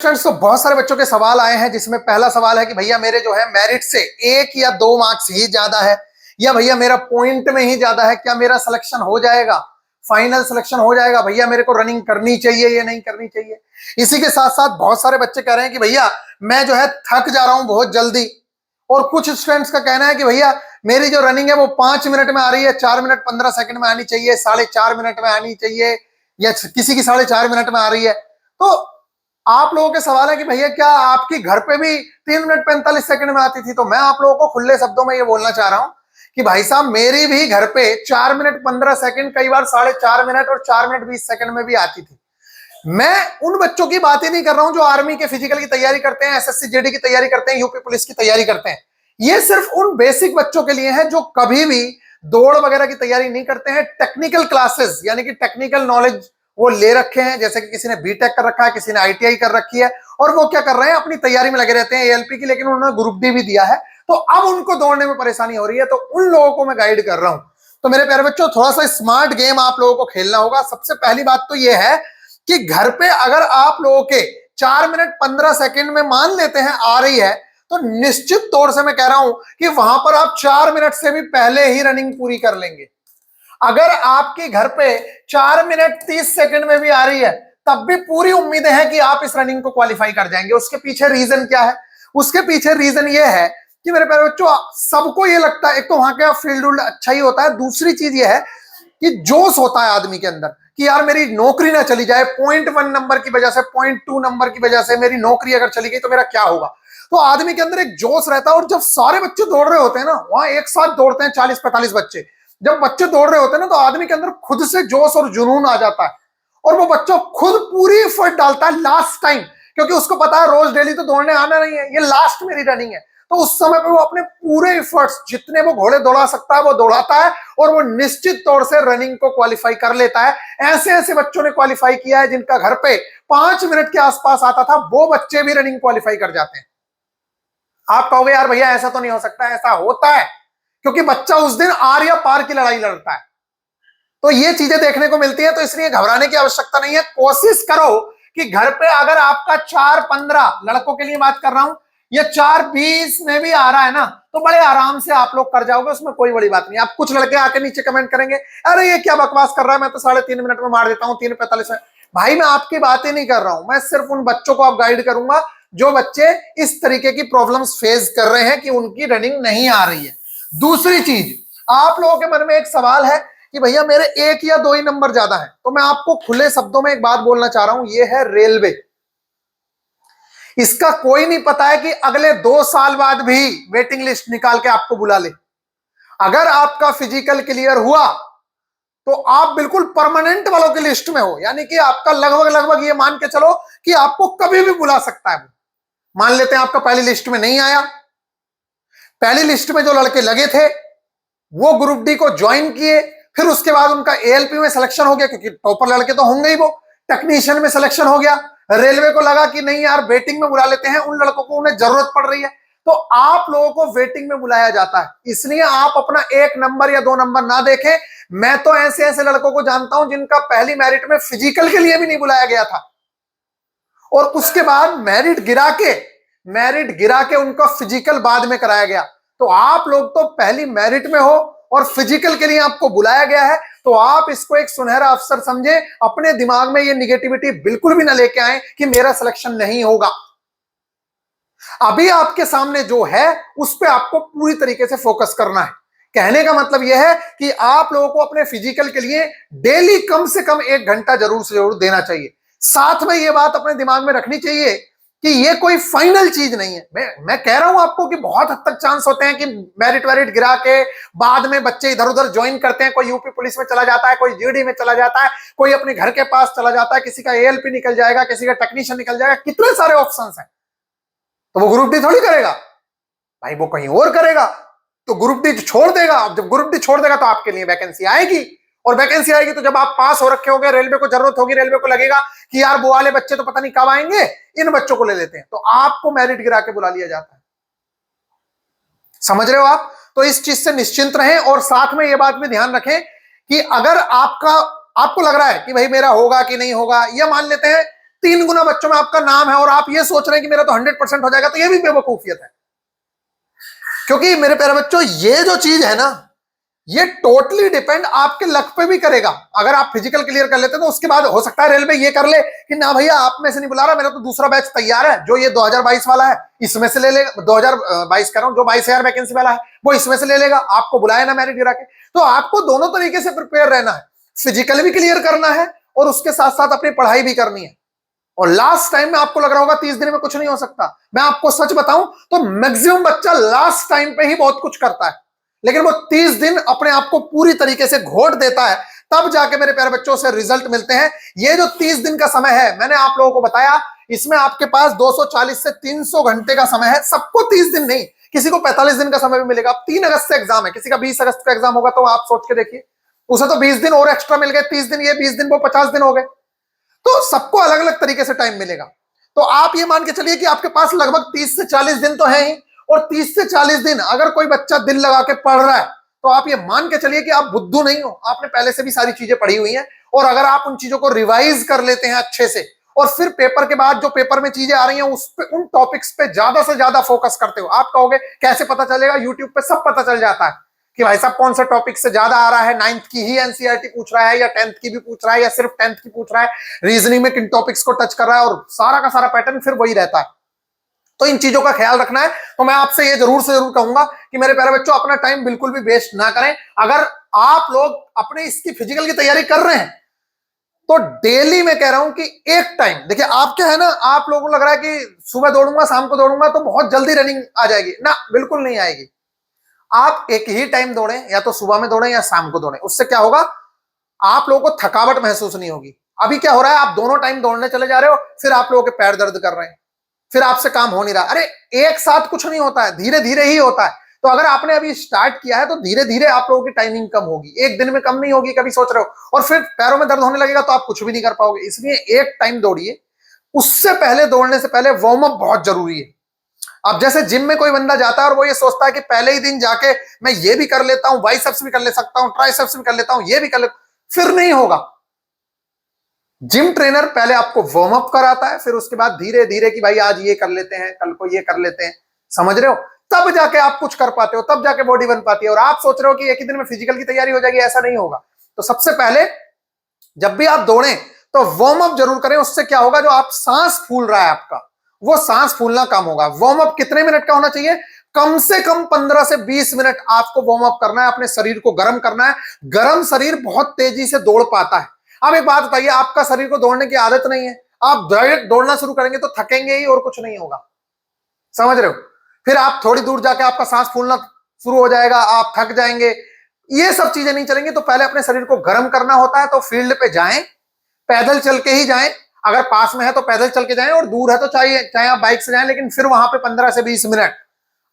Friends, तो बहुत सारे बच्चों के सवाल आए हैं जिसमें पहला सवाल है कि भैया मेरे जो है मेरिट से 1 या 2 मार्क्स ही ज्यादा है, या भैया मेरा पॉइंट में ही ज्यादा है, क्या मेरा सिलेक्शन हो जाएगा, फाइनल सिलेक्शन हो जाएगा, भैया मेरे को रनिंग करनी चाहिए या नहीं करनी चाहिए। इसी के साथ साथ बहुत सारे बच्चे कह रहे हैं कि भैया मैं जो है थक जा रहा हूं बहुत जल्दी, और कुछ स्टूडेंट्स का कहना है कि भैया मेरी जो रनिंग है वो 5 मिनट में आ रही है, 4 मिनट 15 सेकंड में आनी चाहिए, 4.5 मिनट में आनी चाहिए, या किसी की 4.5 मिनट में आ रही है। तो आप लोगों के सवाल है कि भैया क्या आपकी घर पे भी 3 मिनट 45 सेकंड में आती थी। तो मैं आप लोगों को खुले शब्दों में ये बोलना चाह रहा हूं कि भाई साहब मेरी भी घर पे 4 मिनट 15 सेकंड, कई बार 4.5 मिनट और 4 मिनट 20 सेकंड में भी आती थी। मैं उन बच्चों की बात ही नहीं कर रहा हूं जो आर्मी के फिजिकल की तैयारी करते हैं, एसएससी जेडी की तैयारी करते हैं, यूपी पुलिस की तैयारी करते हैं। ये सिर्फ उन बेसिक बच्चों के लिए है जो कभी भी दौड़ वगैरह की तैयारी नहीं करते हैं। टेक्निकल क्लासेस यानी कि टेक्निकल नॉलेज वो ले रखे हैं, जैसे कि किसी ने बीटेक कर रखा है, किसी ने आईटीआई कर रखी है, और वो क्या कर रहे हैं अपनी तैयारी में लगे रहते हैं एएलपी की, लेकिन उन्होंने ग्रुप डी भी दिया है, तो अब उनको दौड़ने में परेशानी हो रही है। तो उन लोगों को मैं गाइड कर रहा हूं। तो मेरे प्यारे बच्चों, थोड़ा सा स्मार्ट गेम आप लोगों को खेलना होगा। सबसे पहली बात तो यह है कि घर पे अगर आप लोगों के 4 मिनट 15 सेकंड में मान लेते हैं आ रही है, तो निश्चित तौर से मैं कह रहा हूं कि वहां पर आप 4 मिनट से भी पहले ही रनिंग पूरी कर लेंगे। अगर आपके घर पे 4 मिनट 30 सेकंड में भी आ रही है, तब भी पूरी उम्मीदें हैं कि आप इस रनिंग को क्वालिफाई कर जाएंगे। उसके पीछे रीजन क्या है? उसके पीछे रीजन ये है कि मेरे प्यारे बच्चों, सबको ये लगता है एक तो वहां का फील्ड अच्छा ही होता है, दूसरी चीज ये है कि जोश होता है आदमी के अंदर कि यार मेरी नौकरी ना चली जाए, 0.1 नंबर की वजह से, 0.2 नंबर की वजह से मेरी नौकरी अगर चली गई तो मेरा क्या होगा। तो आदमी के अंदर एक जोश रहता है, और जब सारे बच्चे दौड़ रहे होते हैं ना, वहां एक साथ दौड़ते हैं 40-45 बच्चे, जब बच्चे दौड़ रहे होते हैं ना, तो आदमी के अंदर खुद से जोश और जुनून आ जाता है, और वो बच्चा खुद पूरी एफर्ट डालता है लास्ट टाइम, क्योंकि उसको पता है रोज डेली तो दौड़ने आना नहीं है, ये लास्ट मेरी रनिंग है। तो उस समय पे वो अपने पूरे एफर्ट्स, जितने वो घोड़े दौड़ा सकता है वो दौड़ाता है, और वो निश्चित तौर से रनिंग को क्वालिफाई कर लेता है। ऐसे ऐसे बच्चों ने क्वालिफाई किया है जिनका घर पे 5 मिनट के आसपास आता था, वो बच्चे भी रनिंग क्वालिफाई कर जाते हैं। आप कहोगे यार भैया ऐसा तो नहीं हो सकता। ऐसा होता है, क्योंकि बच्चा उस दिन आर या पार की लड़ाई लड़ता है। तो ये चीजें देखने को मिलती हैं, तो इसलिए घबराने की आवश्यकता नहीं है। कोशिश करो कि घर पे अगर आपका 4.15, लड़कों के लिए बात कर रहा हूं, या 4.20 में भी आ रहा है ना, तो बड़े आराम से आप लोग कर जाओगे, उसमें कोई बड़ी बात नहीं। आप कुछ लड़के आके नीचे कमेंट करेंगे, अरे ये क्या बकवास कर रहा है, मैं तो 3.5 मिनट में मार देता हूं, 3:45 में। भाई मैं आपकी बातें नहीं कर रहा हूं, मैं सिर्फ उन बच्चों को आप गाइड करूंगा जो बच्चे इस तरीके की प्रॉब्लम्स फेस कर रहे हैं कि उनकी रनिंग नहीं आ रही है। दूसरी चीज, आप लोगों के मन में एक सवाल है कि भैया मेरे 1 या 2 ही नंबर ज्यादा है, तो मैं आपको खुले शब्दों में एक बात बोलना चाह रहा हूं, यह है रेलवे। इसका कोई नहीं पता है कि अगले 2 साल बाद भी वेटिंग लिस्ट निकाल के आपको बुला ले। अगर आपका फिजिकल क्लियर हुआ तो आप बिल्कुल परमानेंट वालों की लिस्ट में हो, यानी कि आपका लगभग लगभग ये मान के चलो कि आपको कभी भी बुला सकता है। मान लेते हैं आपका पहली लिस्ट में नहीं आया, पहली लिस्ट में जो लड़के लगे थे वो ग्रुप डी को ज्वाइन किए, फिर उसके बाद उनका एएलपी में सिलेक्शन हो गया, क्योंकि टॉपर लड़के तो होंगे ही, वो टेक्नीशियन में सिलेक्शन हो गया। रेलवे को लगा कि नहीं यार वेटिंग में बुला लेते हैं उन लड़कों को, उन्हें जरूरत पड़ रही है, तो आप लोगों को वेटिंग में बुलाया जाता है। इसलिए आप अपना 1 नंबर या 2 नंबर ना देखें। मैं तो ऐसे ऐसे लड़कों को जानता हूं जिनका पहली मेरिट में फिजिकल के लिए भी नहीं बुलाया गया था, और उसके बाद मेरिट गिरा के उनका फिजिकल बाद में कराया गया। तो आप लोग तो पहली मेरिट में हो और फिजिकल के लिए आपको बुलाया गया है, तो आप इसको एक सुनहरा अवसर समझे। अपने दिमाग में ये निगेटिविटी बिल्कुल भी ना लेके आए कि मेरा सिलेक्शन नहीं होगा। अभी आपके सामने जो है उस पर आपको पूरी तरीके से फोकस करना है। कहने का मतलब यह है कि आप लोगों को अपने फिजिकल के लिए डेली कम से कम 1 घंटा जरूर से जरूर देना चाहिए। साथ में यह बात अपने दिमाग में रखनी चाहिए कि यह कोई फाइनल चीज नहीं है। मैं कह रहा हूं आपको कि बहुत हद तक चांस होते हैं कि मेरिट वेरिट गिरा के बाद में बच्चे इधर उधर ज्वाइन करते हैं। कोई यूपी पुलिस में चला जाता है, कोई जीडी में चला जाता है, कोई अपने घर के पास चला जाता है, किसी का एएलपी निकल जाएगा, किसी का टेक्नीशियन निकल जाएगा, कितने सारे ऑप्शंस हैं। तो वो ग्रुप डी थोड़ी करेगा भाई, वो कहीं और करेगा। तो ग्रुप डी छोड़ देगा। अब जब ग्रुप डी छोड़ देगा तो आपके लिए वैकेंसी आएगी, और वैकेंसी आएगी तो जब आप पास हो रखे होंगे, रेलवे को जरूरत होगी, रेलवे को लगेगा कि यार वो वाले बच्चे तो पता नहीं कब आएंगे, इन बच्चों को ले लेते हैं, तो आपको मेरिट गिरा के बुला लिया जाता है। समझ रहे हो आप? तो इस चीज से निश्चिंत रहें, और साथ में ये बात भी ध्यान रखें कि अगर आपको लग रहा है कि भाई मेरा होगा कि नहीं होगा, या मान लेते हैं 3 गुना बच्चों में आपका नाम है और आप ये सोच रहे हैं कि मेरा तो 100% हो जाएगा, तो ये भी बेवकूफियत है। क्योंकि मेरे प्यारे बच्चों, ये जो चीज है ना, ये टोटली डिपेंड आपके लक पे भी करेगा। अगर आप फिजिकल क्लियर कर लेते हैं तो उसके बाद हो सकता है रेलवे ये कर ले कि ना भैया आप में से नहीं बुला रहा, मेरा तो दूसरा बैच तैयार है, जो ये 2022 वाला है इसमें से ले लेगा, 2022 कर रहा हूं, जो 22,000 वैकेंसी वाला है वो इसमें से ले लेगा, आपको बुलाया ना मेरिट गिरा के। तो आपको दोनों तरीके से प्रिपेयर रहना है, फिजिकल भी क्लियर करना है और उसके साथ साथ अपनी पढ़ाई भी करनी है। और लास्ट टाइम में आपको लग रहा होगा 30 दिन में कुछ नहीं हो सकता, मैं आपको सच बताऊं तो मैक्सिमम बच्चा लास्ट टाइम पे ही बहुत कुछ करता है, लेकिन वो 30 दिन अपने आप को पूरी तरीके से घोट देता है, तब जाके मेरे प्यारे बच्चों से रिजल्ट मिलते हैं। ये जो 30 दिन का समय है, मैंने आप लोगों को बताया, इसमें आपके पास 240 से 300 घंटे का समय है। सबको 30 दिन नहीं, किसी को 45 दिन का समय भी मिलेगा। अब 3 अगस्त से एग्जाम है, किसी का 20 अगस्त का एग्जाम होगा, तो आप सोच के देखिए, उसे तो 20 दिन और एक्स्ट्रा मिल गए, 30 दिन ये 20 दिन वो 50 दिन हो गए। तो सबको अलग अलग तरीके से टाइम मिलेगा। तो आप ये मान के चलिए कि आपके पास लगभग 30 से 40 दिन तो है ही, और 30 से 40 दिन अगर कोई बच्चा दिल लगा के पढ़ रहा है तो आप ये मान के चलिए कि आप बुद्धू नहीं हो, आपने पहले से भी सारी चीजें पढ़ी हुई हैं। और अगर आप उन चीजों को रिवाइज कर लेते हैं अच्छे से, और फिर पेपर के बाद जो पेपर में चीजें आ रही हैं उस पे, उन टॉपिक्स पे ज्यादा से ज्यादा फोकस करते हो। आप कहोगे कैसे पता चलेगा? यूट्यूब पे सब पता चल जाता है कि भाई साहब कौन सा टॉपिक से ज्यादा आ रहा है, 9th की ही एनसीईआरटी पूछ रहा है या 10th की भी पूछ रहा है या सिर्फ 10th की पूछ रहा है, रीजनिंग में किन टॉपिक्स को टच कर रहा है, और सारा का सारा पैटर्न फिर वही रहता है। तो इन चीजों का ख्याल रखना है। तो मैं आपसे ये जरूर से जरूर कहूंगा कि मेरे प्यारे बच्चों, अपना टाइम बिल्कुल भी वेस्ट ना करें। अगर आप लोग अपने इसकी फिजिकल की तैयारी कर रहे हैं तो डेली मैं कह रहा हूं कि एक टाइम देखिए, आप क्या है ना, आप लोगों को लग रहा है कि सुबह दौड़ूंगा शाम को दौड़ूंगा तो बहुत जल्दी रनिंग आ जाएगी, ना बिल्कुल नहीं आएगी। आप एक ही टाइम दौड़ें, या तो सुबह में दौड़ें या शाम को दौड़ें, उससे क्या होगा, आप लोगों को थकावट महसूस नहीं होगी। अभी क्या हो रहा है, आप दोनों टाइम दौड़ने चले जा रहे हो, फिर आप लोगों के पैर दर्द कर रहे हैं, फिर आपसे काम हो नहीं रहा। अरे एक साथ कुछ नहीं होता है, धीरे धीरे ही होता है। तो अगर आपने अभी स्टार्ट किया है तो धीरे धीरे आप लोगों की टाइमिंग कम होगी, एक दिन में कम नहीं होगी, कभी सोच रहे हो, और फिर पैरों में दर्द होने लगेगा तो आप कुछ भी नहीं कर पाओगे। इसलिए एक टाइम दौड़िए। उससे पहले, दौड़ने से पहले वार्म अप बहुत जरूरी है। अब जैसे जिम में कोई बंदा जाता है और वो ये सोचता है कि पहले ही दिन जाके मैं ये भी कर लेता हूं, बाइसेप्स भी कर ले सकता हूं, ट्राइसेप्स भी कर लेता हूं, ये भी कर ले, फिर नहीं होगा। जिम ट्रेनर पहले आपको वार्म अप कराता है, फिर उसके बाद धीरे धीरे कि भाई आज ये कर लेते हैं, कल को ये कर लेते हैं, समझ रहे हो, तब जाके आप कुछ कर पाते हो, तब जाके बॉडी बन पाती है। और आप सोच रहे हो कि एक ही दिन में फिजिकल की तैयारी हो जाएगी, ऐसा नहीं होगा। तो सबसे पहले जब भी आप दौड़ें तो वार्म अप जरूर करें। उससे क्या होगा, जो आप सांस फूल रहा है आपका, वो सांस फूलना कम होगा। वार्म अप कितने मिनट का होना चाहिए? कम से कम 15 से 20 मिनट आपको वार्म अप करना है, अपने शरीर को गर्म करना है। गर्म शरीर बहुत तेजी से दौड़ पाता है। अब एक बात बताइए, आपका शरीर को दौड़ने की आदत नहीं है, आप डायरेक्ट दौड़ना शुरू करेंगे तो थकेंगे ही और कुछ नहीं होगा, समझ रहे हो। फिर आप थोड़ी दूर जाके आपका सांस फूलना शुरू हो जाएगा, आप थक जाएंगे, ये सब चीजें नहीं चलेंगी। तो पहले अपने शरीर को गर्म करना होता है। तो फील्ड पे जाएं, पैदल चल के ही जाएं, अगर पास में है तो पैदल चल के जाएं, और दूर है तो चाहे आप बाइक से जाएं, लेकिन फिर वहां पे 15 से 20 मिनट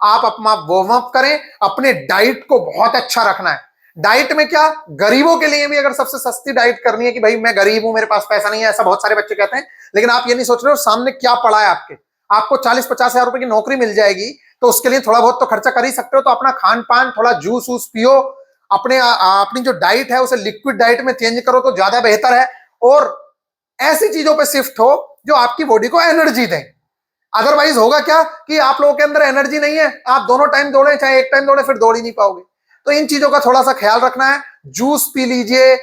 आप अपना वार्म अप करें। अपने डाइट को बहुत अच्छा रखना है। डाइट में क्या, गरीबों के लिए भी अगर सबसे सस्ती डाइट करनी है कि भाई मैं गरीब हूं, मेरे पास पैसा नहीं है, ऐसा बहुत सारे बच्चे कहते हैं, लेकिन आप ये नहीं सोच रहे हो सामने क्या पड़ा है आपके। आपको 40-50 हजार रुपए की नौकरी मिल जाएगी तो उसके लिए थोड़ा बहुत तो खर्चा कर ही सकते हो। तो अपना खान पान, थोड़ा जूस वूस पियो, अपनी जो डाइट है उसे लिक्विड डाइट में चेंज करो तो ज्यादा बेहतर है। और ऐसी चीजों पे शिफ्ट हो जो आपकी बॉडी को एनर्जी दें। अदरवाइज होगा क्या कि आप लोगों के अंदर एनर्जी नहीं है, आप दोनों टाइम दौड़े चाहे एक टाइम दौड़े, फिर दौड़ ही नहीं पाओगे। तो इन चीजों का थोड़ा सा ख्याल रखना है। जूस पी लीजिए,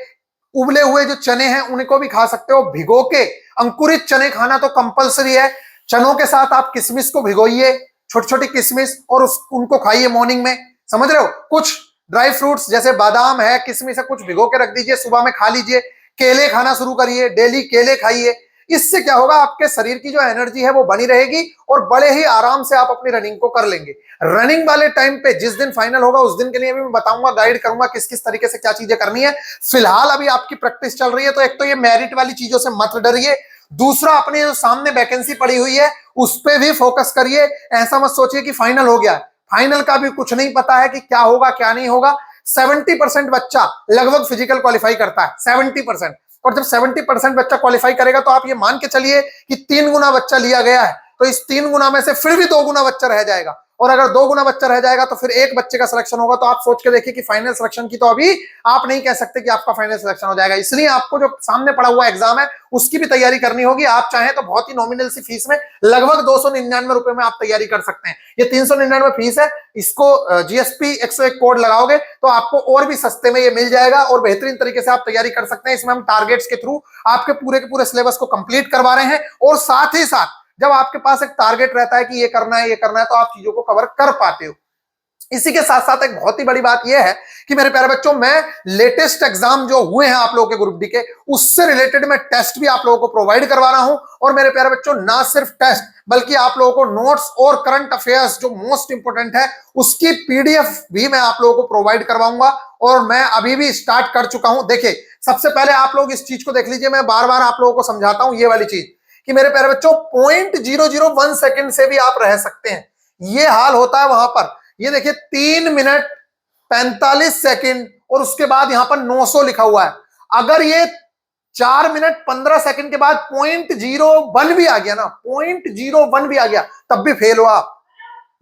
उबले हुए जो चने हैं उनको भी खा सकते हो, भिगो के अंकुरित चने खाना तो कंपलसरी है। चनों के साथ आप किशमिश को भिगोइए, छोटी छोटी किशमिश, और उनको खाइए मॉर्निंग में, समझ रहे हो। कुछ ड्राई फ्रूट्स जैसे बादाम है, किशमिश है, कुछ भिगो के रख दीजिए, सुबह में खा लीजिए। केले खाना शुरू करिए, डेली केले खाइए। इससे क्या होगा, आपके शरीर की जो एनर्जी है वो बनी रहेगी और बड़े ही आराम से आप अपनी रनिंग को कर लेंगे। रनिंग वाले टाइम पे जिस दिन फाइनल होगा उस दिन के लिए भी मैं बताऊंगा, गाइड करूंगा किस किस तरीके से क्या चीजें करनी है। फिलहाल अभी आपकी प्रैक्टिस चल रही है, तो एक तो ये मेरिट वाली चीजों से मत डरिए, दूसरा अपने जो सामने वैकेंसी पड़ी हुई है उस पर भी फोकस करिए। ऐसा मत सोचिए कि फाइनल हो गया, फाइनल का भी कुछ नहीं पता है कि क्या होगा क्या नहीं होगा। 70% बच्चा लगभग फिजिकल क्वालिफाई करता है, 70%। और जब 70% बच्चा क्वालिफाई करेगा तो आप ये मान के चलिए कि 3 गुना बच्चा लिया गया है, तो इस 3 गुना में से फिर भी 2 गुना बच्चा रह जाएगा। और अगर 2 गुना बच्चा रह जाएगा तो फिर एक बच्चे का सिलेक्शन होगा। तो आप सोच के देखिए कि फाइनल सिलेक्शन की तो अभी आप नहीं कह सकते कि आपका फाइनल सिलेक्शन हो जाएगा। इसलिए आपको जो सामने पड़ा हुआ एग्जाम है उसकी भी तैयारी करनी होगी। आप चाहें तो बहुत ही नॉमिनल सी फीस में लगभग 299 रुपए में आप तैयारी कर सकते हैं। ये 399 फीस है, इसको जीएसपी 101 कोड लगाओगे तो आपको और भी सस्ते में ये मिल जाएगा और बेहतरीन तरीके से आप तैयारी कर सकते हैं। इसमें हम टारगेट्स के थ्रू आपके पूरे के पूरे सिलेबस को कंप्लीट करवा रहे हैं और साथ ही साथ जब आपके पास एक टारगेट रहता है कि ये करना है तो आप चीजों को कवर कर पाते हो। इसी के साथ साथ एक बहुत ही बड़ी बात यह है कि मेरे प्यारे बच्चों, मैं लेटेस्ट एग्जाम जो हुए हैं आप लोगों के ग्रुप डी के, उससे रिलेटेड मैं टेस्ट भी आप लोगों को प्रोवाइड करवा रहा हूं। और मेरे प्यारे बच्चों, ना सिर्फ टेस्ट बल्कि आप लोगों को नोट्स और करंट अफेयर्स जो मोस्ट इंपोर्टेंट है उसकी पीडीएफ भी मैं आप लोगों को प्रोवाइड करवाऊंगा। और मैं अभी भी स्टार्ट कर चुका हूं। देखिए, सबसे पहले आप लोग इस चीज को देख लीजिए, मैं बार बार आप लोगों को समझाता हूं ये वाली चीज कि मेरे प्यारे बच्चों 0.001 सेकंड से भी आप रह सकते हैं। ये हाल होता है वहां पर। ये देखिए 3 मिनट 45 सेकंड और उसके बाद यहां पर 900 लिखा हुआ है। अगर ये 4 मिनट 15 सेकंड के बाद 0.01 भी आ गया ना, 0.01 भी आ गया तब भी फेल हो आप।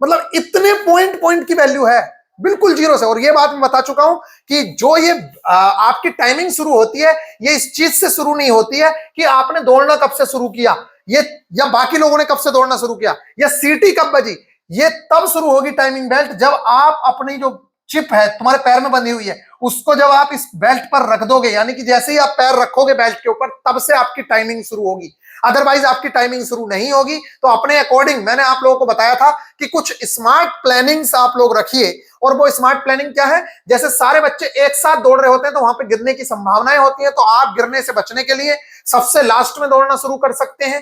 मतलब इतने पॉइंट की वैल्यू है, बिल्कुल जीरो से। और ये बात मैं बता चुका हूं कि जो ये आपकी टाइमिंग शुरू होती है ये इस चीज से शुरू नहीं होती है कि आपने दौड़ना कब से शुरू किया, ये या बाकी लोगों ने कब से दौड़ना शुरू किया, या सीटी कब बजी। ये तब शुरू होगी टाइमिंग बेल्ट जब आप अपनी जो चिप है तुम्हारे पैर में बंधी हुई है उसको जब आप इस बेल्ट पर रख दोगे, यानी कि जैसे ही आप पैर रखोगे बेल्ट के ऊपर तब से आपकी टाइमिंग शुरू होगी। अदरवाइज आपकी टाइमिंग शुरू नहीं होगी। तो अपने अकॉर्डिंग मैंने आप लोगों को बताया था कि कुछ स्मार्ट प्लानिंग्स आप लोग रखिए। और वो स्मार्ट प्लानिंग क्या है, जैसे सारे बच्चे एक साथ दौड़ रहे होते हैं तो वहां पे गिरने की संभावनाएं होती है। तो आप गिरने से बचने के लिए सबसे लास्ट में दौड़ना शुरू कर सकते हैं,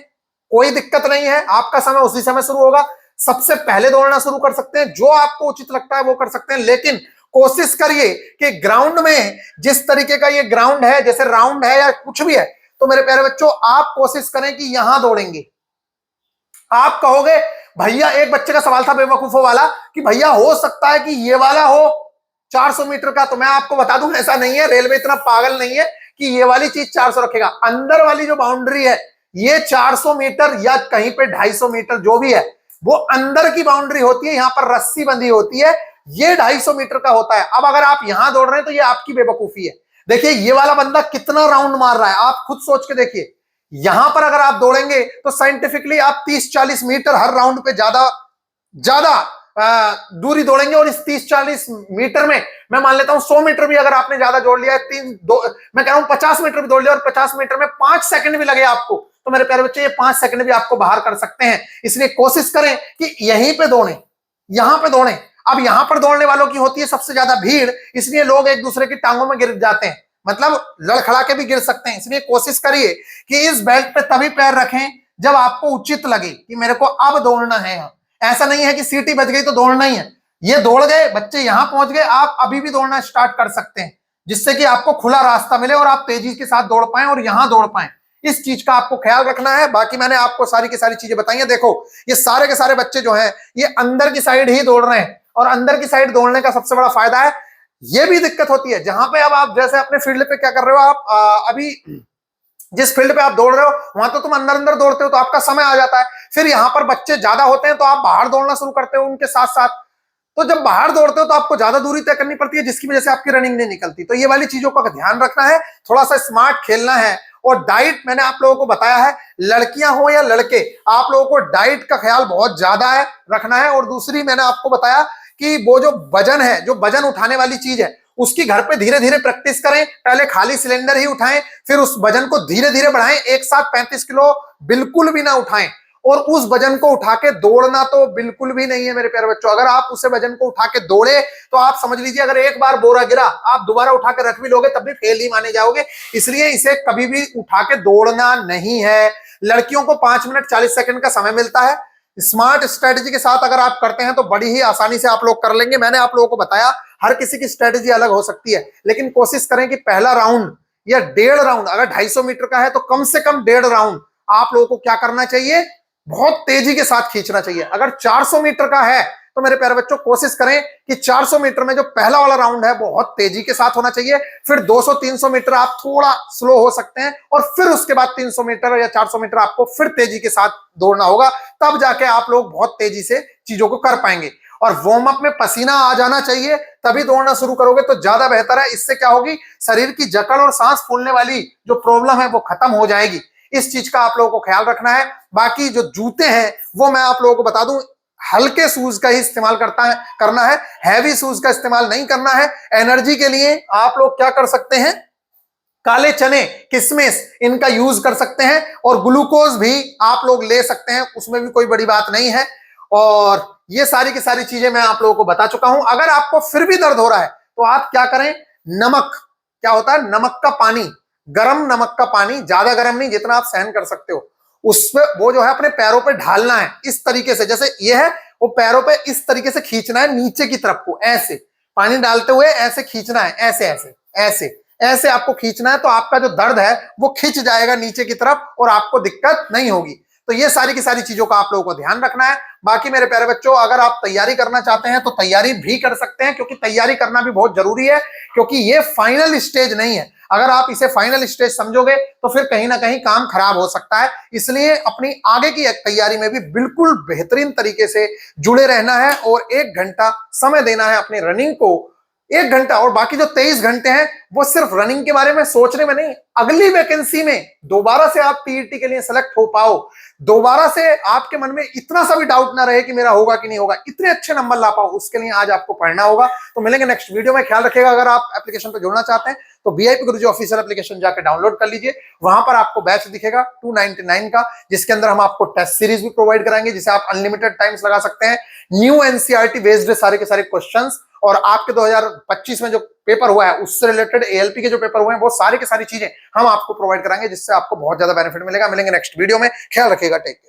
कोई दिक्कत नहीं है। आपका समय उसी समय शुरू होगा। सबसे पहले दौड़ना शुरू कर सकते हैं, जो आपको उचित लगता है वो कर सकते हैं। लेकिन कोशिश करिए कि ग्राउंड में, जिस तरीके का ये ग्राउंड है, जैसे राउंड है या कुछ भी है, तो मेरे प्यारे बच्चों आप कोशिश करें कि यहां दौड़ेंगे। आप कहोगे भैया, एक बच्चे का सवाल था बेवकूफों वाला कि भैया हो सकता है कि ये वाला हो 400 मीटर का। तो मैं आपको बता दूं ऐसा नहीं है, रेलवे इतना पागल नहीं है कि ये वाली चीज 400 रखेगा। अंदर वाली जो बाउंड्री है ये 400 मीटर या कहीं पे 250 मीटर जो भी है वो अंदर की बाउंड्री होती है। यहां पर रस्सी बंधी होती है, ये 250 मीटर का होता है। अब अगर आप यहां दौड़ रहे हैं तो ये आपकी बेवकूफी है। देखिए ये वाला बंदा कितना राउंड मार रहा है, आप खुद सोच के देखिए। यहां पर अगर आप दौड़ेंगे तो साइंटिफिकली आप 30-40 मीटर हर राउंड पे ज्यादा दूरी दौड़ेंगे। और इस 30-40 मीटर में मैं मान लेता हूं 100 मीटर भी अगर आपने ज्यादा जोड़ लिया है, मैं कह रहा हूं 50 मीटर भी दौड़ लिया और 50 मीटर में 5 सेकंड भी लगे आपको, तो मेरे प्यारे बच्चे ये 5 सेकंड भी आपको बाहर कर सकते हैं। इसलिए कोशिश करें कि यहीं पे दौड़ें, यहां पे दौड़ें। अब यहां पर दौड़ने वालों की होती है सबसे ज्यादा भीड़, इसलिए लोग एक दूसरे की टांगों में गिर जाते हैं, मतलब लड़खड़ा के भी गिर सकते हैं। इसलिए कोशिश करिए कि इस बेल्ट पे तभी पैर रखें जब आपको उचित लगे कि मेरे को अब दौड़ना है। ऐसा नहीं है कि सीटी बच गई तो दौड़ना ही है। ये दौड़ गए बच्चे, यहां पहुंच गए, आप अभी भी दौड़ना स्टार्ट कर सकते हैं, जिससे कि आपको खुला रास्ता मिले और आप तेजी के साथ दौड़ पाएं और यहां दौड़ पाएं। इस चीज का आपको ख्याल रखना है। बाकी मैंने आपको सारी की सारी चीजें बताई हैं। देखो ये सारे के सारे बच्चे जो हैं ये अंदर की साइड ही दौड़ रहे हैं, और अंदर की साइड दौड़ने का सबसे बड़ा फायदा है, ये भी दिक्कत होती है जहां पे अब आप जैसे अपने फील्ड पे क्या कर रहे हो, आप अभी जिस फील्ड पे आप दौड़ रहे हो वहां तो तुम अंदर अंदर दौड़ते हो तो आपका समय आ जाता है। फिर यहाँ पर बच्चे ज्यादा होते हैं तो आप बाहर दौड़ना शुरू करते हो उनके साथ साथ। तो जब बाहर दौड़ते हो तो आपको ज्यादा दूरी तय करनी पड़ती है, जिसकी वजह से आपकी रनिंग नहीं निकलती। तो ये वाली चीजों का ध्यान रखना है, थोड़ा सा स्मार्ट खेलना है। और डाइट मैंने आप लोगों को बताया है, लड़कियां हो या लड़के, आप लोगों को डाइट का ख्याल बहुत ज्यादा है रखना है। और दूसरी मैंने आपको बताया कि वो जो वजन है, जो वजन उठाने वाली चीज है, उसकी घर पे धीरे धीरे प्रैक्टिस करें। पहले खाली सिलेंडर ही उठाएं, फिर उस वजन को धीरे धीरे बढ़ाएं। एक साथ 35 किलो बिल्कुल भी ना उठाएं, और उस वजन को उठा के दौड़ना तो बिल्कुल भी नहीं है मेरे प्यारे बच्चों। अगर आप उसे वजन को उठा के दौड़े तो आप समझ लीजिए, अगर एक बार बोरा गिरा आप दोबारा उठा के रख भी लोगे तब भी फेल ही माने जाओगे। इसलिए इसे कभी भी उठा के दौड़ना नहीं है। लड़कियों को 5 मिनट 40 सेकंड का समय मिलता है। स्मार्ट स्ट्रेटेजी के साथ अगर आप करते हैं तो बड़ी ही आसानी से आप लोग कर लेंगे। मैंने आप लोगों को बताया हर किसी की स्ट्रेटेजी अलग हो सकती है, लेकिन कोशिश करें कि पहला राउंड या 1.5 राउंड, अगर 250 मीटर का है तो कम से कम 1.5 राउंड आप लोगों को क्या करना चाहिए, बहुत तेजी के साथ खींचना चाहिए। अगर 400 मीटर का है तो मेरे प्यारे बच्चों कोशिश करें कि 400 मीटर में जो पहला वाला राउंड है बहुत तेजी के साथ होना चाहिए। फिर 200-300 मीटर आप थोड़ा स्लो हो सकते हैं, और फिर उसके बाद 300 मीटर या 400 मीटर आपको फिर तेजी के साथ दौड़ना होगा। तब जाके आप लोग बहुत तेजी से चीजों को कर पाएंगे। और वार्म अप में पसीना आ जाना चाहिए, तभी दौड़ना शुरू करोगे तो ज्यादा बेहतर है। इससे क्या होगी, शरीर की जकड़ और सांस फूलने वाली जो प्रॉब्लम है वो खत्म हो जाएगी। इस चीज का आप लोगों को ख्याल रखना है। बाकी जो जूते हैं वो मैं आप लोगों को बता दूं, हल्के शूज का ही इस्तेमाल करना है, हैवी शूज का इस्तेमाल नहीं करना है। एनर्जी के लिए आप लोग क्या कर सकते हैं, काले चने, किशमिश, इनका यूज कर सकते हैं, और ग्लूकोज भी आप लोग ले सकते हैं, उसमें भी कोई बड़ी बात नहीं है। और ये सारी की सारी चीजें मैं आप लोगों को बता चुका हूं। अगर आपको फिर भी दर्द हो रहा है तो आप क्या करें, नमक, क्या होता है, नमक का पानी, गरम नमक का पानी, ज्यादा गरम नहीं, जितना आप सहन कर सकते हो, उसपे वो जो है अपने पैरों पे ढालना है इस तरीके से, जैसे ये है, वो पैरों पे इस तरीके से खींचना है नीचे की तरफ को, ऐसे पानी डालते हुए ऐसे खींचना है, ऐसे ऐसे ऐसे ऐसे आपको खींचना है, तो आपका जो दर्द है वो खिंच जाएगा नीचे की तरफ और आपको दिक्कत नहीं होगी। तो ये सारी की सारी चीजों का आप लोगों को ध्यान रखना है। बाकी मेरे प्यारे बच्चों, अगर आप तैयारी करना चाहते हैं तो तैयारी भी कर सकते हैं, क्योंकि तैयारी करना भी बहुत जरूरी है, क्योंकि ये फाइनल स्टेज नहीं है। अगर आप इसे फाइनल स्टेज समझोगे तो फिर कहीं ना कहीं काम खराब हो सकता है। इसलिए अपनी आगे की तैयारी में भी बिल्कुल बेहतरीन तरीके से जुड़े रहना है और 1 घंटा समय देना है अपनी रनिंग को, 1 घंटा, और बाकी जो 23 घंटे हैं वो सिर्फ रनिंग के बारे में सोचने में नहीं, अगली वैकेंसी में दोबारा से आप टीईटी के लिए सेलेक्ट हो पाओ, दोबारा से आपके मन में इतना सा भी डाउट ना रहे कि मेरा होगा कि नहीं होगा, इतने अच्छे नंबर ला पाओ, उसके लिए आज आपको पढ़ना होगा। तो मिलेंगे नेक्स्ट वीडियो में। ख्याल रखिएगा, अगर आप एप्लीकेशन पर जुड़ना चाहते हैं तो वीआईपी गुरुजी ऑफिशियल एप्लीकेशन जाकर डाउनलोड कर लीजिए। वहां पर आपको बैच दिखेगा 299 का, जिसके अंदर हम आपको टेस्ट सीरीज भी प्रोवाइड कराएंगे, जिसे आप अनलिमिटेड टाइम्स लगा सकते हैं। न्यू एनसीईआरटी बेस्ड सारे के सारे क्वेश्चंस, और आपके 2025 में जो पेपर हुआ है उससे रिलेटेड एएलपी के जो पेपर हुए हैं वो सारी की सारी चीजें हम आपको प्रोवाइड कराएंगे, जिससे आपको बहुत ज्यादा बेनिफिट मिलेगा। मिलेंगे नेक्स्ट वीडियो में, ख्याल रखिएगा, टेक केयर।